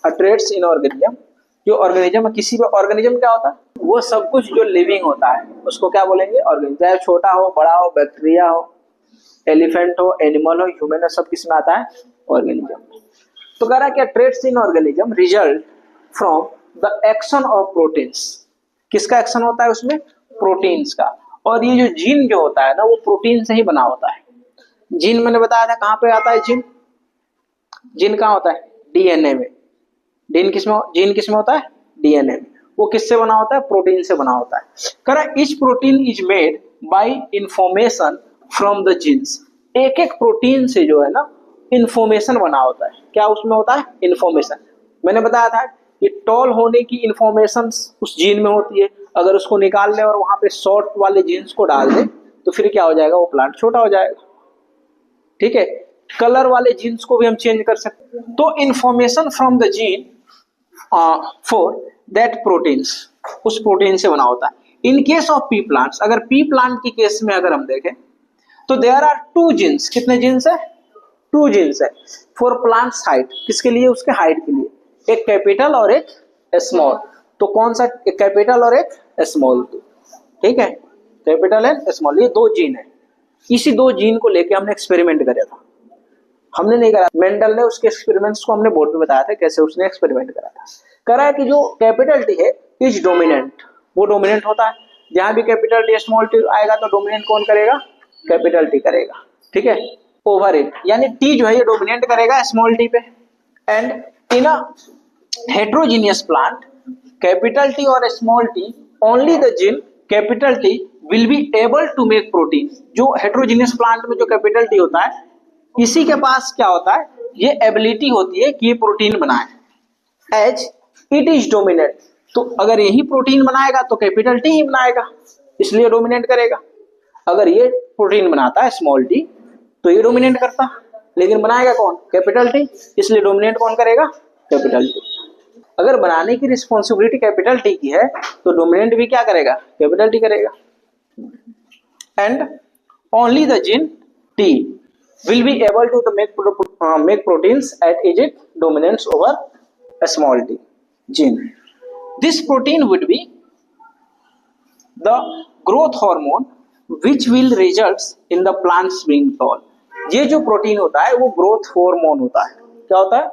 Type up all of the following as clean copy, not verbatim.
Traits in organism, जो organism, किसी भी ऑर्गेनिज्म क्या होता है, वो सब कुछ जो लिविंग होता है उसको क्या बोलेंगे, ऑर्गेनिज्म। चाहे छोटा हो, बड़ा हो, बैक्टीरिया हो, एलिफेंट हो, एनिमल हो, ह्यूमन हो, सब किस में आता है, ऑर्गेनिज्म। तो कह रहा है क्या, traits in organism result from the action of proteins. किसका एक्शन होता है उसमें, प्रोटीन्स का। और ये जो जीन जो होता है ना, वो प्रोटीन से ही बना होता है। जीन मैंने बताया था कहाँ पे आता है, जीन, जीन कहाँ होता है, डीएनए में। जीन किस में होता है, डीएनए में। वो किससे बना होता है, प्रोटीन से बना होता है। कह रहा है each protein is made by information from the genes. एक एक प्रोटीन से जो है ना इंफॉर्मेशन बना होता है। क्या उसमें होता है, इंफॉर्मेशन। मैंने बताया था कि टॉल होने की इंफॉर्मेशन उस जीन में होती है। अगर उसको निकाल ले और वहां पे शॉर्ट वाले जीन्स को डाल दे तो फिर क्या हो जाएगा, वो प्लांट छोटा हो जाएगा। ठीक है, कलर वाले जीन्स को भी हम चेंज कर सकते हैं। तो information from the gene for that proteins, उस प्रोटीन से बना होता है। In case of P plants, अगर पी प्लांट की केस में अगर हम देखें तो देयर आर टू जीन्स। कितने जीन्स है, टू जीन्स है फॉर प्लांट्स हाइट। किसके लिए, उसके हाइट के लिए, एक कैपिटल और एक स्मॉल। तो कौन सा, एक कैपिटल और एक स्मॉल। ठीक है, कैपिटल एंड स्मॉल, ये दो जीन है। इसी दो जीन को लेके हमने एक्सपेरिमेंट करा था। हमने नहीं करा, मेंडल ने उसके एक्सपेरिमेंट्स को हमने बोर्ड पे बताया था कैसे उसने एक्सपेरिमेंट करा था। कह रहा है कि जो कैपिटल टी है इज डोमिनेंट, वो डोमिनेंट होता है। जहां भी कैपिटल टी स्मॉल टी आएगा तो डोमिनेंट कौन करेगा, कैपिटल टी करेगा। ठीक है, ओवर इट, यानी टी जो है ये डोमिनेट करेगा स्मॉल टी पे। And in a heterogeneous plant capital T और small T, only the gene capital T will be able to make protein. जो हेट्रोजीनियस प्लांट में जो कैपिटल टी होता है, इसी के पास क्या होता है, ये एबिलिटी होती है कि ये प्रोटीन बनाए। एज इट इज डोमिनेंट, तो अगर यही प्रोटीन बनाएगा तो कैपिटल टी ही बनाएगा, इसलिए डोमिनेट करेगा। अगर ये प्रोटीन बनाता है स्मॉल टी तो ये डोमिनेट करता, लेकिन बनाएगा कौन, कैपिटल टी, इसलिए डोमिनेट कौन करेगा, कैपिटल टी। अगर बनाने की रिस्पॉन्सिबिलिटी कैपिटल टी की है तो डोमिनेंट भी क्या करेगा, कैपिटल टी करेगा। And only the gene T will be able to make proteins at its dominance over a small t gene. This protein would be the growth hormone which will result in the plants being tall. ये जो protein होता है वो growth hormone होता है। क्या होता है,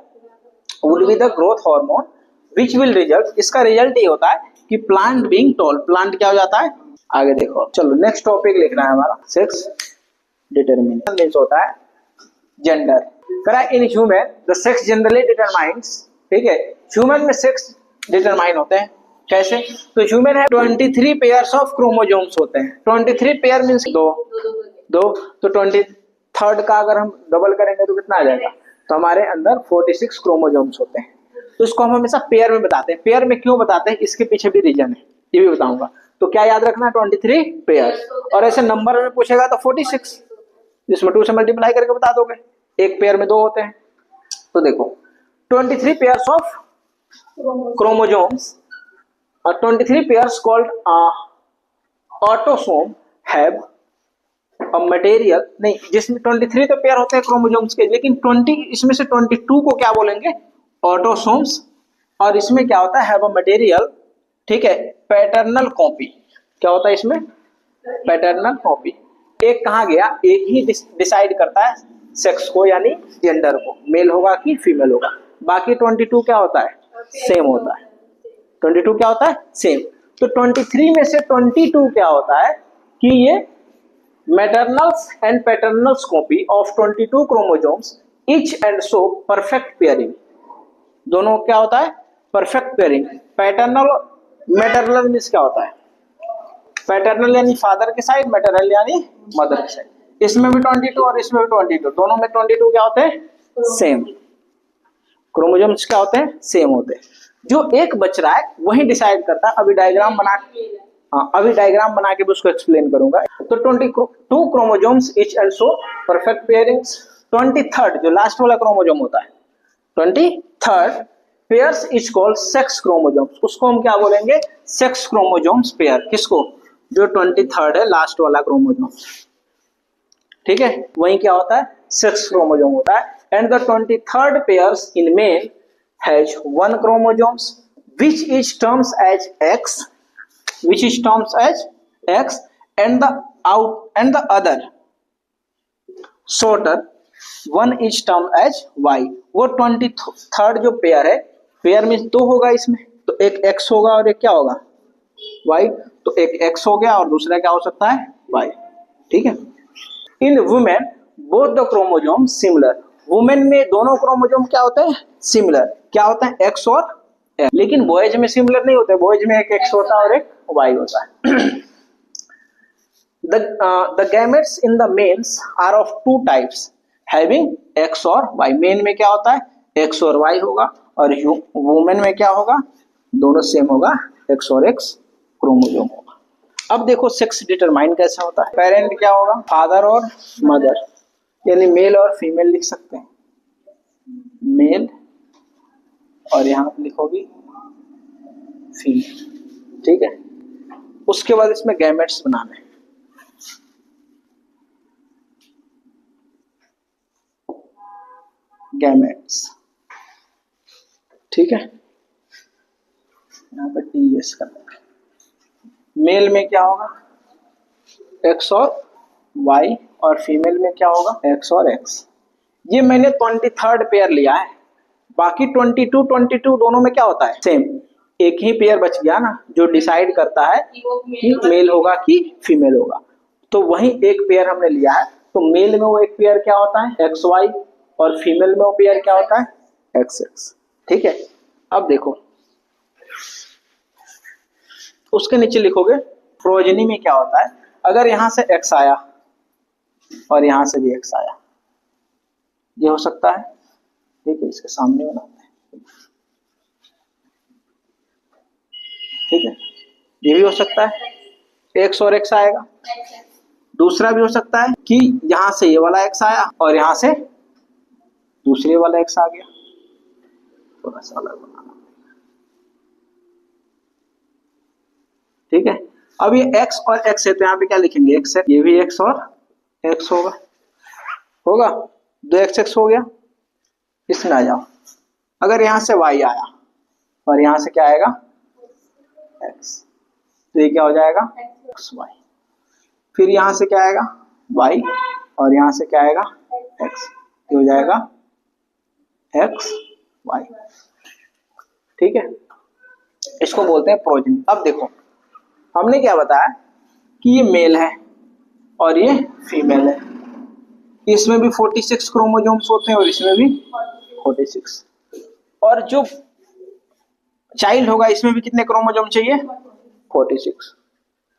would be the growth hormone which will result, इसका रिजल्ट ये होता है कि प्लांट being tall, प्लांट क्या हो जाता है, आगे देखो। चलो नेक्स्ट टॉपिक लिखना है हमारा, सेक्स डिटरमिनेशन होता है जेंडर। करा in human the sex generally determines. ठीक है, ह्यूमन में सेक्स डिटरमाइन होते हैं कैसे, तो ह्यूमन है 23 पेयर्स ऑफ क्रोमोसोम्स होते हैं। 23 पेयर मींस दो, तो 23rd का अगर हम डबल करेंगे तो कितना आ जाएगा, तो हमारे अंदर 46 क्रोमोसोम्स होते हैं। तो इसको हम हमेशा पेयर में बताते हैं। पेयर में क्यों बताते हैं, इसके पीछे भी रीजन है, ये भी बताऊंगा। तो क्या याद रखना, 23 पेयर, और ऐसे नंबर में पूछेगा तो 46, जिसमें 2 से मल्टीप्लाई करके बता दोगे। एक पेयर में 2 होते हैं। तो देखो 23 पेयर्स ऑफ क्रोमोसोम्स और 23 pairs called autosome have a material, नहीं जिसमें 23 तो पेयर होते हैं क्रोमोसोम्स के, लेकिन 20 इसमें से 22 को क्या बोलेंगे, ऑटोसोम्स। और इसमें क्या होता है, हैव अ मटेरियल, ठीक है, पैटर्नल कॉपी। क्या होता है इसमें, पैटर्नल कॉपी। एक कहाँ गया, एक ही डिसाइड करता है सेक्स को, यानी जेंडर को, मेल होगा कि फीमेल होगा। बाकी 22 क्या होता है, सेम होता है। 22 क्या होता है, सेम। तो 23 में से 22 क्या होता है कि ये maternals and paternals copy of 22 chromosomes each and show perfect pairing. दोनों क्या होता है, perfect pairing. Paternal maternal means क्या होता है, पैटर्नल यानी फादर की साइड, मैटरनल यानी मदर की साइड। इसमें भी 22 और इसमें भी 22, दोनों में 22 क्या होते हैं, सेम। क्रोमोसोम्स क्या होते हैं, सेम होते हैं। जो एक बच रहा है वही डिसाइड करता है। अभी डायग्राम बना के भी उसको एक्सप्लेन करूंगा। तो 22 chromosomes each and show perfect pairings. 23rd जो लास्ट वाला क्रोमोसोम होता है, 23rd pairs is called sex chromosomes. उसको हम क्या बोलेंगे, सेक्स क्रोमोसोम्स पेयर। किसको, जो 23rd है लास्ट वाला क्रोमोसोम। ठीक है, वही क्या होता है, सेक्स क्रोमोसोम होता है। And the 23rd pairs in male has one chromosomes which is terms as X, which is terms as X, and the other shorter one is termed as Y। वो 23rd जो pair है, pair में दो होगा इसमें, तो एक X होगा और एक क्या होगा Y। तो एक X हो गया और दूसरा क्या हो सकता है Y। ठीक है। इन women both the chromosome similar, women में दोनों क्रोमोसोम क्या होते हैं सिमिलर, क्या होता है X और X। लेकिन बॉयज में सिमिलर नहीं होते, बॉयज में एक X होता है और एक Y होता है। The gametes in the males are of two types having X और Y। मेन में क्या होता है X और Y होगा और वुमेन में क्या होगा दोनों सेम होगा X और X क्रोमोसोम होगा। अब देखो सेक्स डिटरमाइन कैसे होता है। पेरेंट क्या होगा फादर और मदर, यानी मेल और फीमेल लिख सकते हैं, मेल और यहां पर लिखोगी फीमेल। ठीक है। उसके बाद इसमें गैमेट्स बनाने, गैमेट्स। ठीक है। यहाँ पे टीएस करना। मेल में क्या होगा X और Y और फीमेल में क्या होगा X और X। ये मैंने 23rd पेयर लिया है, बाकी 22 दोनों में क्या होता है सेम। एक ही पेयर बच गया ना जो डिसाइड करता है कि मेल होगा कि फीमेल होगा, तो वही एक पेयर हमने लिया है। तो मेल में वो एक पेयर क्या होता है XY और फीमेल में वो पेयर क्या होता है XX। ठीक है। अब देखो उसके नीचे लिखोगे प्रोजेनी में क्या होता है। अगर यहां से X आया और यहां से भी X आया, ये हो सकता है। ठीक है, इसके सामने बनाते हैं। ठीक है, ये भी हो सकता है X और X आएगा। दूसरा भी हो सकता है कि यहां से ये वाला X आया और यहां से दूसरे वाला X आ गया। थोड़ा सा अलग बनाना। ठीक है। अब ये X और X है तो यहाँ पे क्या लिखेंगे X है, ये भी X और X होगा दो XX हो गया। इसमें आ जाओ, अगर यहां से Y आया और यहां से क्या आएगा X, तो ये क्या हो जाएगा XY। फिर यहां से क्या आएगा Y और यहां से क्या आएगा X, ये हो जाएगा XY। ठीक है, इसको बोलते हैं प्रोजेनी। अब देखो हमने क्या बताया कि ये मेल है और ये फीमेल है, इसमें भी 46 क्रोमोसोम्स होते हैं और इसमें भी 46, और जो चाइल्ड होगा इसमें भी कितने क्रोमोसोम चाहिए 46,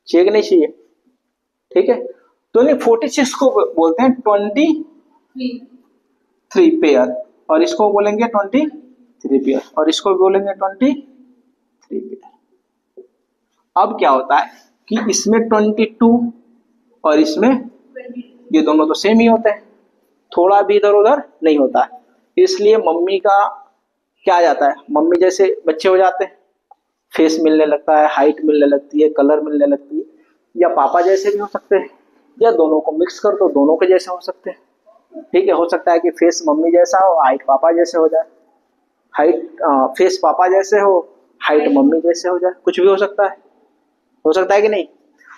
चाहिए कि नहीं चाहिए। ठीक है, तो नहीं 46 को बोलते हैं 23 पेयर और इसको बोलेंगे 23 पेयर और इसको बोलेंगे 23 पेयर। अब क्या होता है कि इसमें 22 और इसमें ये दोनों तो सेम ही होते हैं, थोड़ा भी इधर उधर नहीं होता है, इसलिए मम्मी का क्या आ जाता है, मम्मी जैसे बच्चे हो जाते हैं, फेस मिलने लगता है, हाइट मिलने लगती है, कलर मिलने लगती है, या पापा जैसे भी हो सकते हैं, या दोनों को मिक्स कर दो दोनों के जैसे हो सकते हैं। ठीक है, हो सकता है कि फेस मम्मी जैसा हो हाइट पापा जैसे हो जाए, फेस पापा जैसे हो हाइट मम्मी जैसे हो जाए, कुछ भी हो सकता है कि नहीं।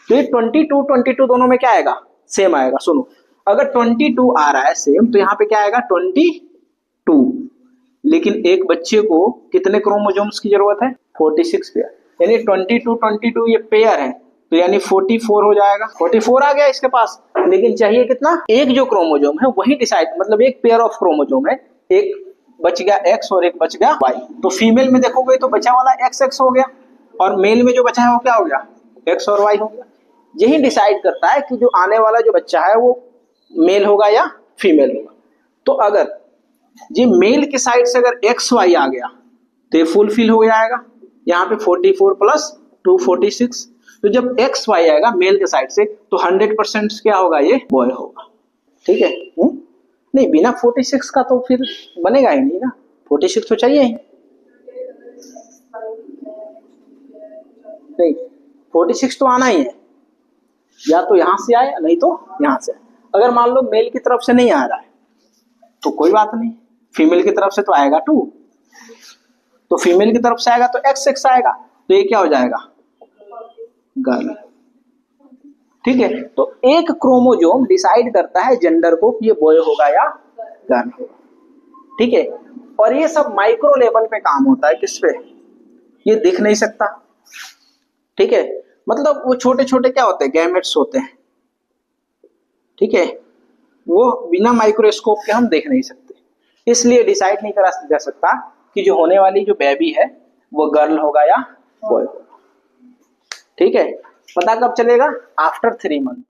तो ये 22 दोनों में क्या आएगा सेम आएगा। सुनो, अगर 22 आ रहा है सेम तो यहाँ पे क्या आएगा 22, लेकिन एक बच्चे को कितने क्रोमोसोम्स की जरूरत है 46 पेयर, यानी 22 ये पेयर है तो यानी 44 हो जाएगा। 44 आ गया इसके पास, लेकिन चाहिए कितना, एक जो क्रोमोसोम है वही डिसाइड, मतलब एक पेयर ऑफ क्रोमोसोम है, एक बच गया X और एक बच गया Y। तो फीमेल में देखोगे तो बचा वाला XX हो गया और मेल में जो बचा है वो क्या हो गया X और Y हो गया। यही डिसाइड करता है कि जो आने वाला जो बच्चा है वो मेल होगा या फीमेल होगा। तो अगर ये मेल की साइड से अगर XY आ गया तो ये फुलफिल हो जाएगा, यहाँ पे 44 प्लस 2 46। तो जब XY आएगा मेल के साइड से तो 100% क्या होगा ये बॉय होगा। ठीक है, नहीं बिना 46 का तो फिर बनेगा ही नहीं ना, 46 तो चाहिए ही नहीं, 46 तो आना ही है, या तो यहां से आए नहीं तो यहां से। अगर मान लो मेल की तरफ से नहीं आ रहा है तो कोई बात नहीं, फीमेल की तरफ से तो आएगा 2, तो फीमेल की तरफ से आएगा तो एक्स एक्स आएगा, तो ये क्या हो जाएगा, गर्ल। ठीक है, तो एक क्रोमोजोम डिसाइड करता है जेंडर को कि ये बॉय होगा या गर्ल होगा। ठीक है, और ये सब माइक्रो लेवल पे काम होता है, किस पे, ये दिख नहीं सकता। ठीक है, मतलब वो छोटे छोटे क्या होते हैं, गैमेट्स होते हैं। ठीक है, वो बिना माइक्रोस्कोप के हम देख नहीं सकते, इसलिए डिसाइड नहीं करा जा सकता कि जो होने वाली जो बेबी है वो गर्ल होगा या बॉय होगा। ठीक है, पता कब चलेगा, आफ्टर 3 मंथ।